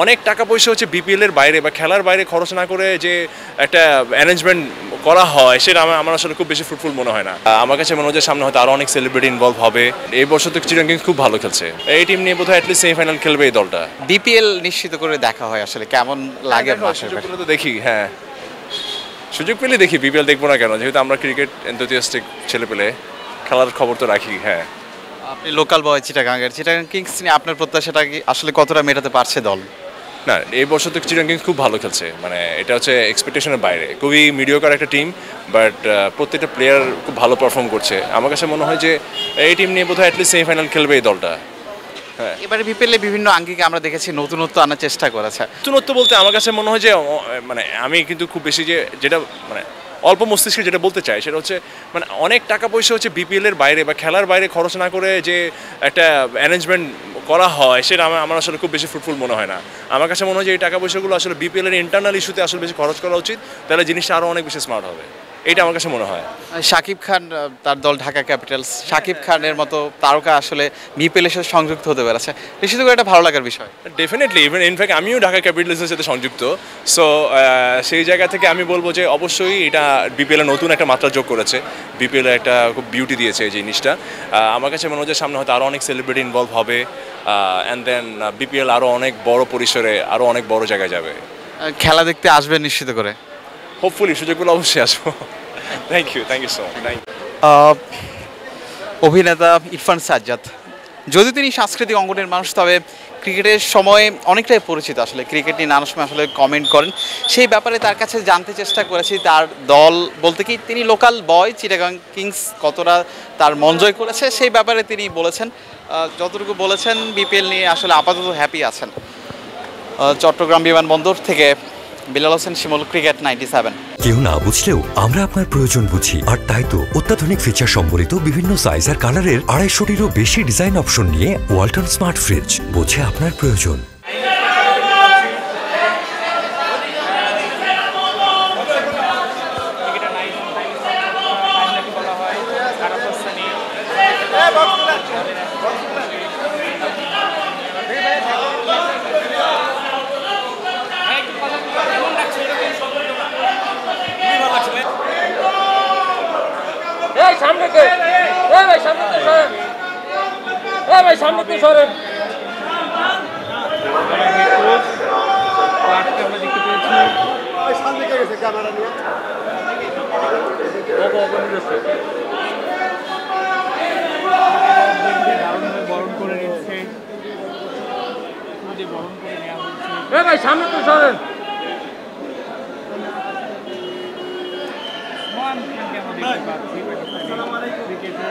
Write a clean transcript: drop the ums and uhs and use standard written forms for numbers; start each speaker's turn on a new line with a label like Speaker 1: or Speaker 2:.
Speaker 1: অনেক টাকা পয়সা হচ্ছে বিপিএল এর বাইরে বা খেলার বাইরে খরচ না করে যে একটা অ্যারেঞ্জমেন্ট করা হয় সেটা আমার আসলে খুব বেশি ফ্রুটফুল মনে হয় না। আমার কাছে মনে হচ্ছে সামনে হয়তো আরও অনেক সেলিব্রিটি ইনভলভ হবে। এই বছর তো চিটাগাং কিংস খুব ভালো খেলছে, এই টিম নিয়ে বোধহয় অ্যাটলিস্ট সেমিফাইনাল খেলবে এই দলটা।
Speaker 2: বিপিএল নিশ্চিত করে দেখা হয়, আসলে কেমন লাগে মাসের
Speaker 1: সুযোগ পেলে তো দেখি, হ্যাঁ সুযোগ পেলে দেখি, বিপিএল দেখবো না কেন, যেহেতু আমরা ক্রিকেট এনথুসিয়াস্টিক ছেলে পেলে খেলার খবর তো রাখি। হ্যাঁ,
Speaker 2: আপনি লোকাল বয় চিটাগাংয়ের, চিটাগাং কিংস নিয়ে আপনার প্রত্যাশাটা কি আসলে কতটা মেটাতে পারছে দল?
Speaker 1: না এই বছর তো চিটাগাং কিংস খুব ভালো খেলছে, মানে এটা হচ্ছে এক্সপেকটেশনের বাইরে, খুবই মিডিওকার একটা টিম, বাট প্রত্যেকটা প্লেয়ার খুব ভালো পারফর্ম করছে। আমার কাছে মনে হয় যে এই টিম নিয়ে বোধহয় অ্যাটলিস্ট সেমিফাইনাল খেলবে এই দলটা। হ্যাঁ,
Speaker 2: এবারে বিপিএল বিভিন্ন আঙ্গিকে আমরা দেখেছি নতুনত্ব আনার চেষ্টা করেছে।
Speaker 1: নতুনত্ব বলতে আমার কাছে মনে হয় যে মানে আমি কিন্তু খুব বেশি যেটা মানে অল্প মস্তিষ্কে যেটা বলতে চাই সেটা হচ্ছে মানে অনেক টাকা পয়সা হচ্ছে বিপিএল এর বাইরে বা খেলার বাইরে খরচ না করে যে একটা অ্যারেঞ্জমেন্ট করা হয় সেটা আমার আসলে খুব বেশি ফ্রুটফুল মনে হয় না। আমার কাছে মনে হয় যে এই টাকা পয়সাগুলো আসলে বিপিএল এর ইন্টারনাল ইস্যুতে আসলে বেশি খরচ করা উচিত, তাহলে জিনিসটা আরও অনেক বেশি স্মার্ট হবে, এটা আমার কাছে মনে হয়।
Speaker 2: শাকিব খান, তার দল ঢাকা ক্যাপিটালস, শাকিব খানের মতো তারকা আসলে বিপিএল এর সাথে সংযুক্ত হতে পেরেছে, নিশ্চিত করে একটা ভালো লাগার বিষয়।
Speaker 1: ডেফিনেটলি, ইভেন ইনফ্যাক্ট আমিও ঢাকা ক্যাপিটালসের সাথে সংযুক্ত, সো সেই জায়গা থেকে আমি বলবো যে অবশ্যই এটা বিপিএল নতুন একটা মাত্রা যোগ করেছে, বিপিএল একটা খুব বিউটি দিয়েছে এই জিনিসটা। আমার কাছে মনে হচ্ছে সামনে হয়তো আরও অনেক সেলিব্রিটি ইনভলভ হবে, অ্যান্ড দেন বিপিএল আরও অনেক বড় পরিসরে আরও অনেক বড় জায়গায় যাবে।
Speaker 2: খেলা দেখতে আসবেন নিশ্চিত করে?
Speaker 1: হোপফুলি সুযোগগুলো অবশ্যই আসবো। Thank you so much.
Speaker 2: অভিনেতা ইরফান সাজ্জাদ, যদিও তিনি সাংস্কৃতিক অঙ্গনের মানুষ, তবে ক্রিকেটের সময় অনেকটাই পরিচিত, আসলে ক্রিকেট নিয়ে নানা সময় আসলে কমেন্ট করেন। সেই ব্যাপারে তার কাছে জানতে চেষ্টা করেছি, তার দল বলতে কি তিনি লোকাল বয়, চিটাগাং কিংস কতটা তার মন জয় করেছে সেই ব্যাপারে তিনি বলেছেন। যতটুকু বলেছেন বিপিএল নিয়ে আসলে আপাতত হ্যাপি আছেন। চট্টগ্রাম বিমানবন্দর থেকে বিলাল হোসেন শিমুল, ক্রিকেট 97।
Speaker 3: কেউ না বুঝলেও আমরা আপনার প্রয়োজন বুঝি, আর তাই তো অত্যাধুনিক ফিচার সম্বলিত বিভিন্ন সাইজ আর কালারের 250-টিরও বেশি ডিজাইন অপশন নিয়ে ওয়ালটন স্মার্ট ফ্রিজ বোঝে আপনার প্রয়োজন।
Speaker 4: সামনে কে ভাই, সামনে তো সরেন, ভাই সামনে তো সরেন। বরণ করে নিচ্ছে, ভাই সামনে তো সরেন। ক্রিকেটে